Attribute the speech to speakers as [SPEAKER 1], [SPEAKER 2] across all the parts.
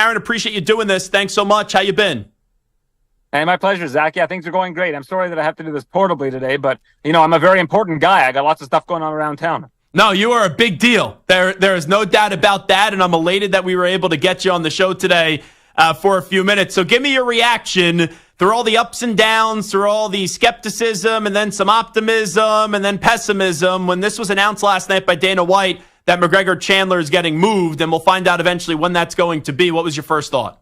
[SPEAKER 1] Aaron, appreciate you doing this. Thanks so much. How you been?
[SPEAKER 2] Hey, my pleasure, Zach. Yeah, things are going great. I'm sorry that I have to do this portably today, but, I'm a very important guy. I got lots of stuff going on around town.
[SPEAKER 1] No, you are a big deal. There is no doubt about that, and I'm elated that we were able to get you on the show today for a few minutes. So give me your reaction through all the ups and downs, through all the skepticism, and then some optimism, and then pessimism. When this was announced last night by Dana White that McGregor Chandler is getting moved, and we'll find out eventually when that's going to be, what was your first thought?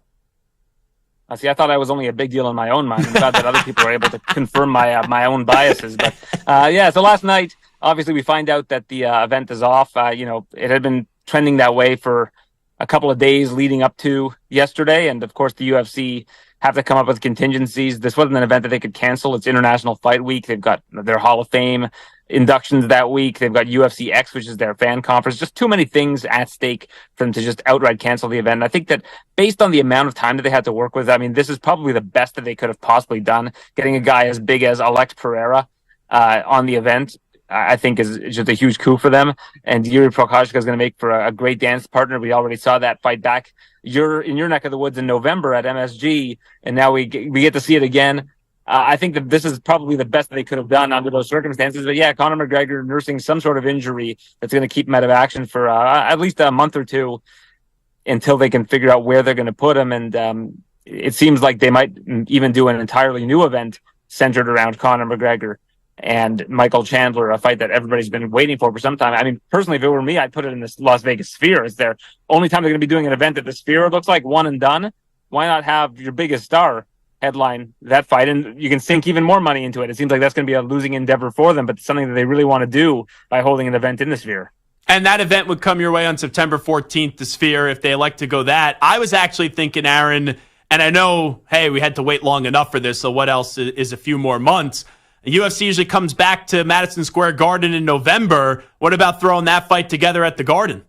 [SPEAKER 2] See, I thought I was only a big deal in my own mind. I'm glad that other people were able to confirm my own biases. But so last night, obviously, we find out that the event is off. It had been trending that way for a couple of days leading up to yesterday. And of course, the UFC have to come up with contingencies. This wasn't an event that they could cancel. It's International Fight Week. They've got their Hall of Fame inductions that week. They've got UFC X, which is their fan conference. Just too many things at stake for them to just outright cancel the event. And I think that based on the amount of time that they had to work with, this is probably the best that they could have possibly done. Getting a guy as big as Alex Pereira on the event, I think is just a huge coup for them. And Yuri Prochazka is going to make for a great dance partner. We already saw that fight back. You're in your neck of the woods in November at MSG, and now we get to see it again. I think that this is probably the best that they could have done under those circumstances. But yeah, Conor McGregor nursing some sort of injury that's going to keep him out of action for at least a month or two until they can figure out where they're going to put him. And it seems like they might even do an entirely new event centered around Conor McGregor and Michael Chandler, a fight that everybody's been waiting for some time. Personally, if it were me, I'd put it in this Las Vegas Sphere. It's their only time they're going to be doing an event at the Sphere. It looks like one and done. Why not have your biggest star headline that fight, and you can sink even more money into it? It seems like that's going to be a losing endeavor for them, but it's something that they really want to do by holding an event in the Sphere.
[SPEAKER 1] And that event would come your way on September 14th, the Sphere, if they elect to go that. I was actually thinking, Aaron, and I know, hey, we had to wait long enough for this, so what else is a few more months? UFC usually comes back to Madison Square Garden in November. What about throwing that fight together at the Garden?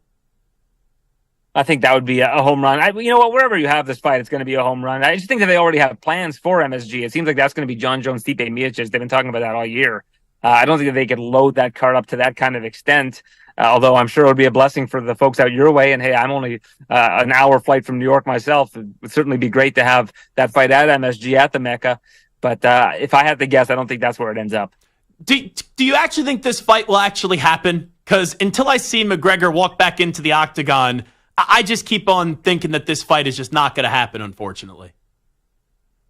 [SPEAKER 2] I think that would be a home run. You know what? Wherever you have this fight, it's going to be a home run. I just think that they already have plans for MSG. It seems like that's going to be John Jones, Stipe Miocic. They've been talking about that all year. I don't think that they could load that card up to that kind of extent, although I'm sure it would be a blessing for the folks out your way. And hey, I'm only an hour flight from New York myself. It would certainly be great to have that fight at MSG at the Mecca. But if I had to guess, I don't think that's where it ends up.
[SPEAKER 1] Do you actually think this fight will actually happen? Because until I see McGregor walk back into the octagon, I just keep on thinking that this fight is just not going to happen, unfortunately.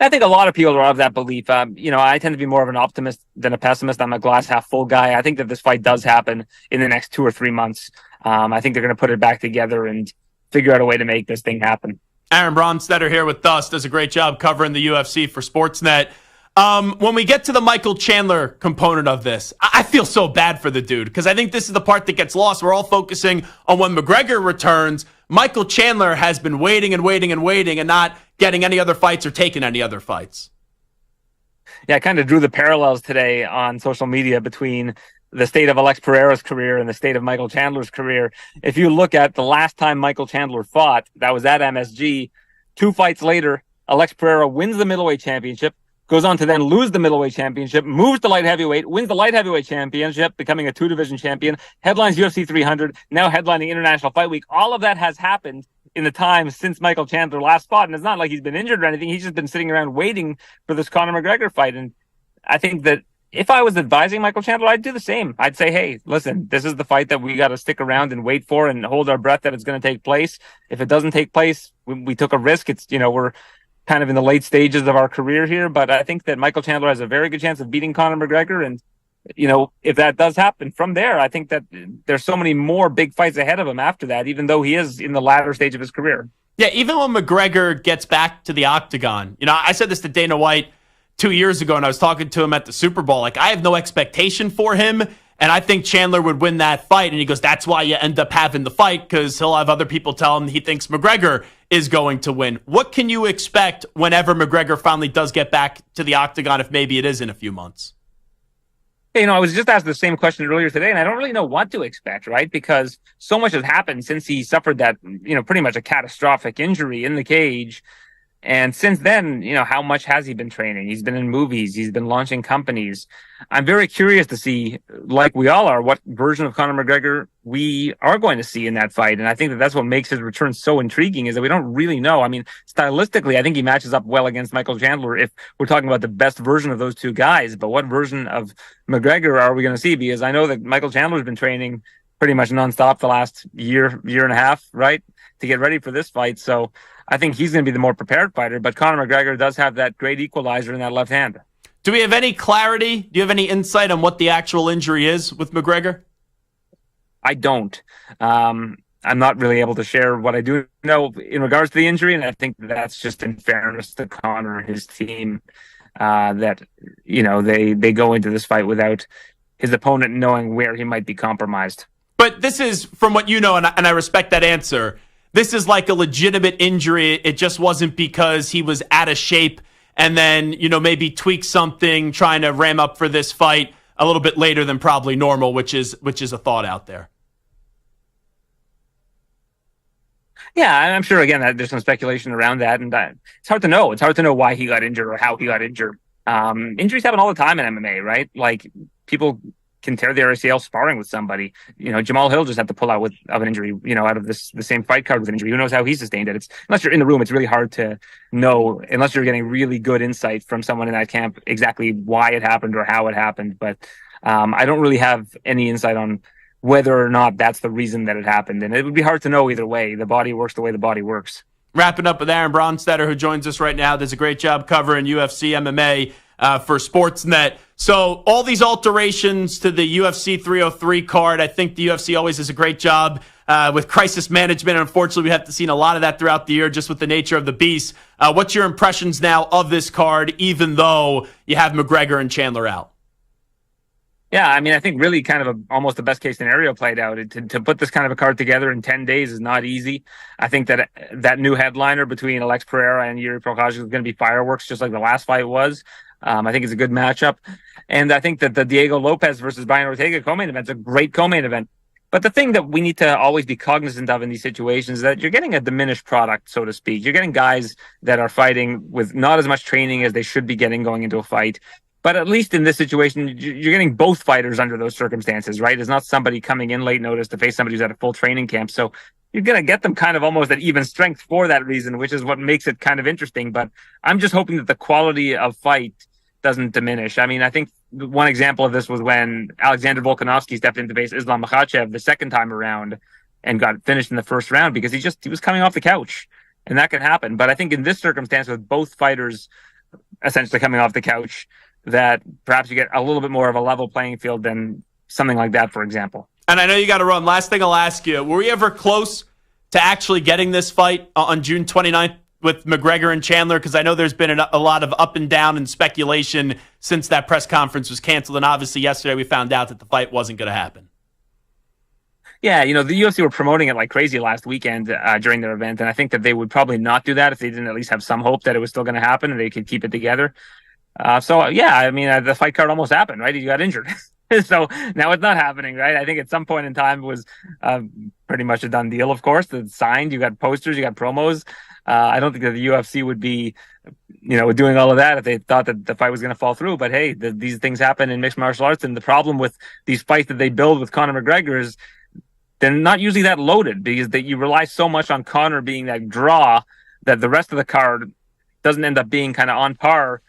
[SPEAKER 2] I think a lot of people are of that belief. I tend to be more of an optimist than a pessimist. I'm a glass half full guy. I think that this fight does happen in the next 2 or 3 months. I think they're going to put it back together and figure out a way to make this thing happen.
[SPEAKER 1] Aaron Branstater here with us, does a great job covering the UFC for Sportsnet. When we get to the Michael Chandler component of this, I feel so bad for the dude because I think this is the part that gets lost. We're all focusing on when McGregor returns. Michael Chandler has been waiting and waiting and waiting and not getting any other fights or taking any other fights.
[SPEAKER 2] Yeah, I kind of drew the parallels today on social media between the state of Alex Pereira's career and the state of Michael Chandler's career. If you look at the last time Michael Chandler fought, that was at MSG. 2 fights later, Alex Pereira wins the middleweight championship, goes on to then lose the middleweight championship, moves to light heavyweight, wins the light heavyweight championship, becoming a 2-division champion, headlines UFC 300, now headlining International Fight Week. All of that has happened in the time since Michael Chandler last fought. And it's not like he's been injured or anything. He's just been sitting around waiting for this Conor McGregor fight. And I think that if I was advising Michael Chandler, I'd do the same. I'd say, hey, listen, this is the fight that we got to stick around and wait for and hold our breath that it's going to take place. If it doesn't take place, we took a risk. It's, we're kind of in the late stages of our career here, but I think that Michael Chandler has a very good chance of beating Conor McGregor. And, if that does happen from there, I think that there's so many more big fights ahead of him after that, even though he is in the latter stage of his career.
[SPEAKER 1] Yeah, even when McGregor gets back to the octagon, I said this to Dana White 2 years ago, and I was talking to him at the Super Bowl. Like, I have no expectation for him, and I think Chandler would win that fight. And he goes, that's why you end up having the fight, because he'll have other people tell him he thinks McGregor is going to win. What can you expect whenever McGregor finally does get back to the octagon, if maybe it is in a few months?
[SPEAKER 2] I was just asked the same question earlier today, and I don't really know what to expect, right? Because so much has happened since he suffered that, pretty much a catastrophic injury in the cage. And since then, how much has he been training? He's been in movies. He's been launching companies. I'm very curious to see, like we all are, what version of Conor McGregor we are going to see in that fight. And I think that that's what makes his return so intriguing, is that we don't really know. I mean, stylistically, I think he matches up well against Michael Chandler if we're talking about the best version of those two guys. But what version of McGregor are we going to see? Because I know that Michael Chandler's been training pretty much nonstop the last year and a half, right, to get ready for this fight. So I think he's going to be the more prepared fighter, but Conor McGregor does have that great equalizer in that left hand.
[SPEAKER 1] Do we have any clarity? Do you have any insight on what the actual injury is with McGregor?
[SPEAKER 2] I don't. I'm not really able to share what I do know in regards to the injury, and I think that's just in fairness to Conor and his team, that they go into this fight without his opponent knowing where he might be compromised.
[SPEAKER 1] But this is, from what you know, and I respect that answer, this is like a legitimate injury. It just wasn't because he was out of shape and then, maybe tweak something, trying to ram up for this fight a little bit later than probably normal, which is a thought out there.
[SPEAKER 2] Yeah, I'm sure, again, that there's some speculation around that, and it's hard to know. It's hard to know why he got injured or how he got injured. Injuries happen all the time in MMA, right? Like, people can tear their ACL sparring with somebody. Jamal Hill just had to pull out of an injury, out of the same fight card with an injury. Who knows how he sustained it? Unless you're in the room, it's really hard to know, unless you're getting really good insight from someone in that camp, exactly why it happened or how it happened. But I don't really have any insight on whether or not that's the reason that it happened. And it would be hard to know either way. The body works the way the body works.
[SPEAKER 1] Wrapping up with Aaron Branstater, who joins us right now. Does a great job covering UFC, MMA for Sportsnet. So all these alterations to the UFC 303 card, I think the UFC always does a great job with crisis management. Unfortunately, we have seen a lot of that throughout the year just with the nature of the beast. What's your impressions now of this card, even though you have McGregor and Chandler out?
[SPEAKER 2] Yeah, I mean, I think really kind of almost the best case scenario played out. To put this kind of a card together in 10 days is not easy. I think that new headliner between Alex Pereira and Yuri Prokash is going to be fireworks, just like the last fight was. I think it's a good matchup. And I think that the Diego Lopez versus Brian Ortega co-main event is a great co-main event. But the thing that we need to always be cognizant of in these situations is that you're getting a diminished product, so to speak. You're getting guys that are fighting with not as much training as they should be getting going into a fight. But at least in this situation, you're getting both fighters under those circumstances, right? It's not somebody coming in late notice to face somebody who's at a full training camp. So you're going to get them kind of almost at even strength for that reason, which is what makes it kind of interesting. But I'm just hoping that the quality of fight doesn't diminish. I mean, I think one example of this was when Alexander Volkanovski stepped in to face Islam Makhachev the second time around and got finished in the first round because he was coming off the couch, and that could happen. But I think in this circumstance, with both fighters essentially coming off the couch, that perhaps you get a little bit more of a level playing field than something like that, for example.
[SPEAKER 1] And I know you got to run. Last thing I'll ask you, were we ever close to actually getting this fight on June 29th with McGregor and Chandler? Because I know there's been a lot of up and down and speculation since that press conference was canceled. And obviously yesterday we found out that the fight wasn't going to happen.
[SPEAKER 2] Yeah, the UFC were promoting it like crazy last weekend during their event. And I think that they would probably not do that if they didn't at least have some hope that it was still going to happen and they could keep it together. The fight card almost happened, right? He got injured. So now it's not happening, right? I think at some point in time it was pretty much a done deal, of course. It's signed, you got posters, you got promos. I don't think that the UFC would be, doing all of that if they thought that the fight was going to fall through. But hey, these things happen in mixed martial arts. And the problem with these fights that they build with Conor McGregor is they're not usually that loaded because you rely so much on Conor being that draw that the rest of the card doesn't end up being kind of on par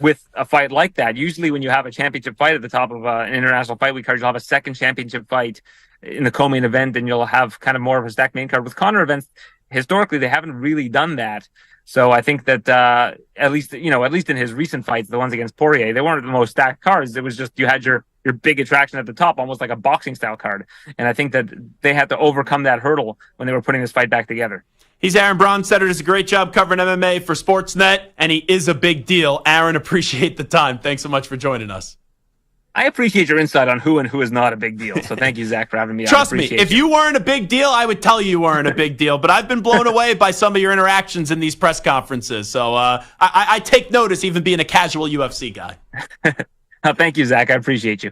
[SPEAKER 2] with a fight like that. Usually when you have a championship fight at the top of an international fight week card, you'll have a second championship fight in the co-main event, and you'll have kind of more of a stacked main card. With Conor events, historically, they haven't really done that. So I think that at least in his recent fights, the ones against Poirier, they weren't the most stacked cards. It was just you had your big attraction at the top, almost like a boxing style card. And I think that they had to overcome that hurdle when they were putting this fight back together.
[SPEAKER 1] He's Aaron Branstater. Does a great job covering MMA for Sportsnet, and he is a big deal. Aaron, appreciate the time. Thanks so much for joining us.
[SPEAKER 2] I appreciate your insight on who and who is not a big deal. So thank you, Zach, for having me on.
[SPEAKER 1] Trust me, if you weren't a big deal, I would tell you weren't a big deal. But I've been blown away by some of your interactions in these press conferences. So I take notice, even being a casual UFC guy.
[SPEAKER 2] Thank you, Zach. I appreciate you.